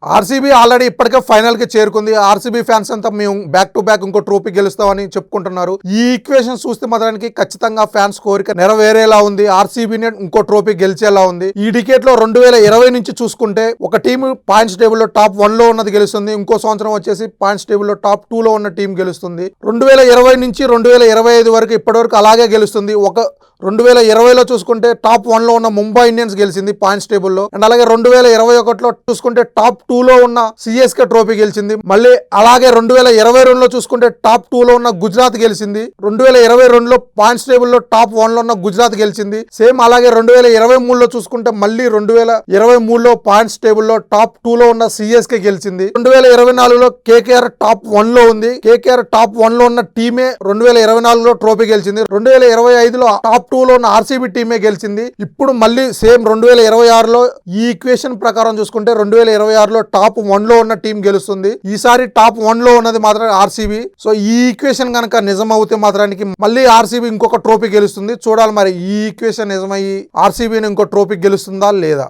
RCB already ఇప్పటికే final కి చేరుకుంది. ఆర్సీబీ ఫ్యాన్స్ అంతా మేము బ్యాక్ టు బ్యాక్ ఇంకో ట్రోఫీ గెలుస్తామని చెప్పుకుంటున్నారు. ఈ ఈక్వేషన్ చూస్తే మాత్రానికి ఖచ్చితంగా ఫ్యాన్స్ కోరిక నెరవేరేలా ఉంది. ఆర్సీబీని ఇంకో ట్రోఫీ గెలిచేలా ఉంది. ఈ డికేట్ లో 2020 నుంచి చూసుకుంటే ఒక టీం పాయింట్స్ టేబుల్ లో టాప్ 1 లో ఉన్నది గెలుస్తుంది. ఇంకో సంవత్సరం వచ్చేసి పాయింట్స్ టేబుల్ లో టాప్ 2 లో ఉన్న టీం గెలుస్తుంది. 2020 నుంచి 2025 వరకు ఇప్పటి వరకు అలాగే గెలుస్తుంది. 2020లో చూసుకుంటే టాప్ 1 లో ఉన్న ముంబై ఇండియన్స్ గెలిచింది పాయింట్స్ టేబుల్ లో. అండ్ అలాగే 2021లో చూసుకుంటే టాప్ 2 లో ఉన్న సిఎస్కే ట్రోఫీ గెలిచింది. మళ్ళీ అలాగే 2022లో చూసుకుంటే టాప్ 2 లో ఉన్న గుజరాత్ గెలిచింది. 2022లో పాయింట్స్ టేబుల్ లో టాప్ 1 లో ఉన్న గుజరాత్ గెలిచింది. సేమ్ అలాగే 2023లో చూసుకుంటే మళ్ళీ 2023లో పాయింట్స్ టేబుల్ లో టాప్ 2 లో ఉన్న సిఎస్కే గెలిచింది. 2024లో కేకేఆర్ టాప్ 1 లో ఉంది. కేకేఆర్ టాప్ 1 లో ఉన్న టీమే 2024లో ట్రోఫీ గెలిచింది. 2025లో టాప్ 2 లో ఉన్న ఆర్సీబీ టీమే గెలిచింది. ఇప్పుడు మళ్ళీ సేమ్ 2026లో ఈ ఈక్వేషన్ ప్రకారం చూసుకుంటే 2026లో టాప్ 1 లో ఉన్న టీం గెలుస్తుంది. ఈసారి టాప్ 1 లో ఉన్నది మాత్రం ఆర్సీబీ. సో ఈ ఈక్వేషన్ కనుక నిజం అవుతే మాత్రానికి మళ్ళీ ఆర్సీబీ ఇంకొక ట్రోఫీ గెలుస్తుంది. చూడాలి మరి ఈ ఈక్వేషన్ నిజమయ్యి ఆర్సీబీని ఇంకో ట్రోఫీ గెలుస్తుందా లేదా.